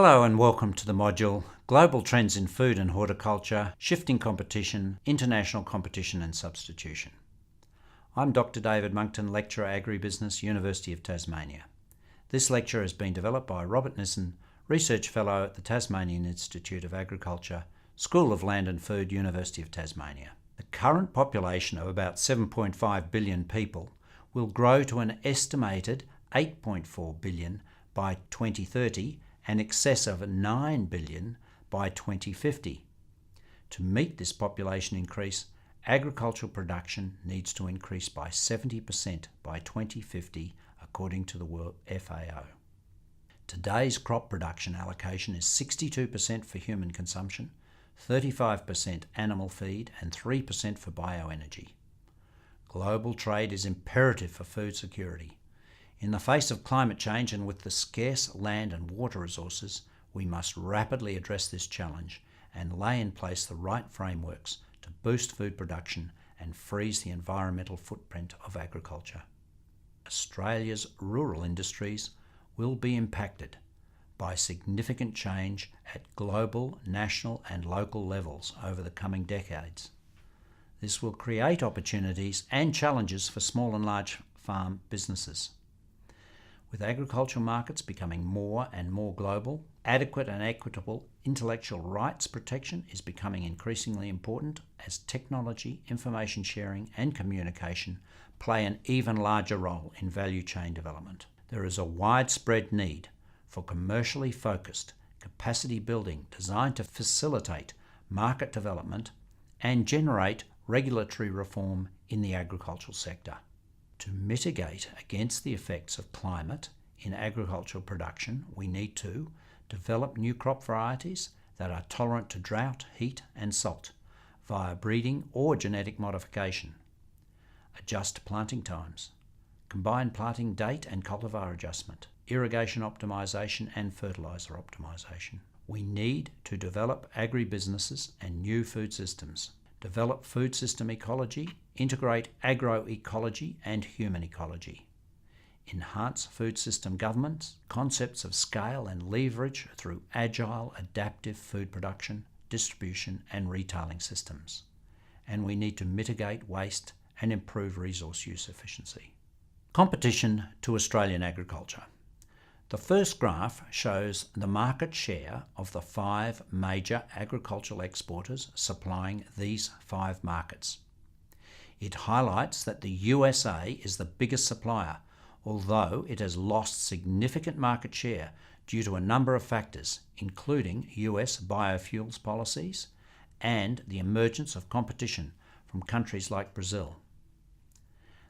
Hello and welcome to the module Global Trends in Food and Horticulture, Shifting Competition, International Competition and Substitution. I'm Dr. David Monkton, Lecturer Agribusiness, University of Tasmania. This lecture has been developed by Robert Nissen, Research Fellow at the Tasmanian Institute of Agriculture, School of Land and Food, University of Tasmania. The current population of about 7.5 billion people will grow to an estimated 8.4 billion by 2030 and excess of 9 billion by 2050. To meet this population increase, agricultural production needs to increase by 70% by 2050, according to the World FAO. Today's crop production allocation is 62% for human consumption, 35% animal feed, and 3% for bioenergy. Global trade is imperative for food security. In the face of climate change and with the scarce land and water resources, we must rapidly address this challenge and lay in place the right frameworks to boost food production and freeze the environmental footprint of agriculture. Australia's rural industries will be impacted by significant change at global, national and local levels over the coming decades. This will create opportunities and challenges for small and large farm businesses. With agricultural markets becoming more and more global, adequate and equitable intellectual rights protection is becoming increasingly important as technology, information sharing and communication play an even larger role in value chain development. There is a widespread need for commercially focused capacity building designed to facilitate market development and generate regulatory reform in the agricultural sector. To mitigate against the effects of climate in agricultural production, we need to develop new crop varieties that are tolerant to drought, heat and salt via breeding or genetic modification, adjust planting times, combine planting date and cultivar adjustment, irrigation optimization and fertilizer optimization. We need to develop agribusinesses and new food systems, develop food system ecology, integrate agroecology and human ecology, enhance food system governance, concepts of scale and leverage through agile, adaptive food production, distribution and retailing systems. And we need to mitigate waste and improve resource use efficiency. Competition to Australian agriculture. The first graph shows the market share of the 5 major agricultural exporters supplying these 5 markets. It highlights that the USA is the biggest supplier, although it has lost significant market share due to a number of factors, including US biofuels policies and the emergence of competition from countries like Brazil.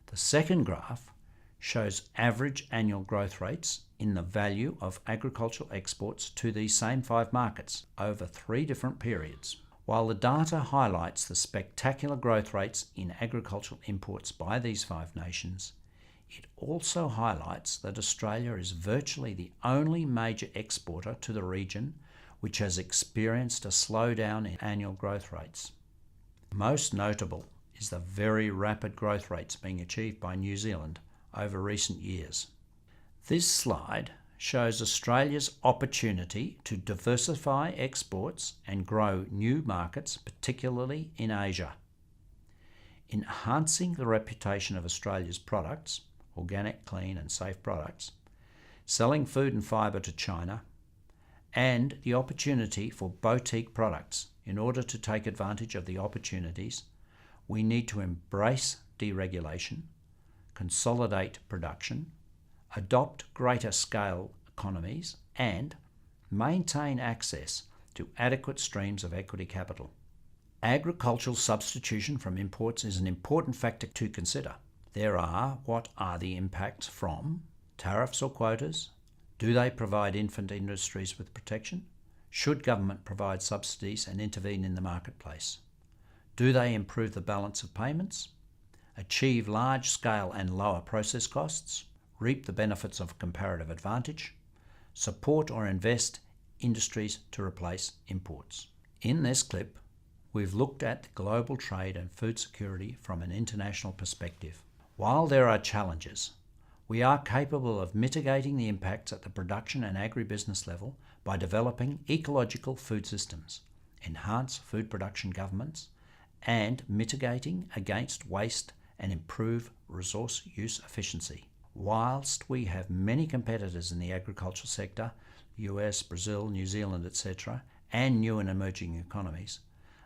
The second graph shows average annual growth rates in the value of agricultural exports to these same 5 markets over 3 different periods. While the data highlights the spectacular growth rates in agricultural imports by these 5 nations, it also highlights that Australia is virtually the only major exporter to the region which has experienced a slowdown in annual growth rates. Most notable is the very rapid growth rates being achieved by New Zealand over recent years. This slide shows Australia's opportunity to diversify exports and grow new markets, particularly in Asia. Enhancing the reputation of Australia's products, organic, clean and safe products, selling food and fibre to China, and the opportunity for boutique products. In order to take advantage of the opportunities, we need to embrace deregulation, consolidate production, adopt greater scale economies, and maintain access to adequate streams of equity capital. Agricultural substitution from imports is an important factor to consider. What are the impacts from tariffs or quotas? Do they provide infant industries with protection? Should government provide subsidies and intervene in the marketplace? Do they improve the balance of payments? Achieve large scale and lower process costs? Reap the benefits of comparative advantage? Support or invest industries to replace imports? In this clip, we've looked at global trade and food security from an international perspective. While there are challenges, we are capable of mitigating the impacts at the production and agribusiness level by developing ecological food systems, enhance food production governance, and mitigating against waste and improve resource use efficiency. Whilst we have many competitors in the agricultural sector, US, Brazil, New Zealand, etc., and new and emerging economies,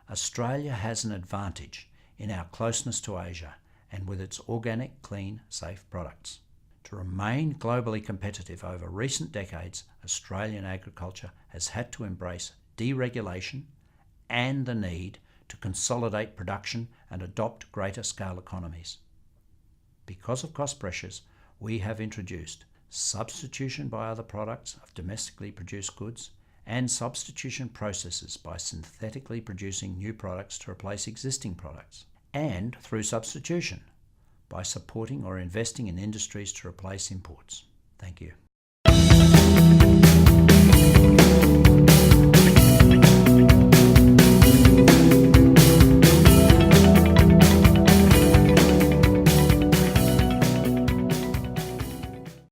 Australia has an advantage in our closeness to Asia and with its organic, clean, safe products. To remain globally competitive over recent decades, Australian agriculture has had to embrace deregulation and the need to consolidate production and adopt greater scale economies. Because of cost pressures, we have introduced substitution by other products of domestically produced goods and substitution processes by synthetically producing new products to replace existing products, and through substitution by supporting or investing in industries to replace imports. Thank you.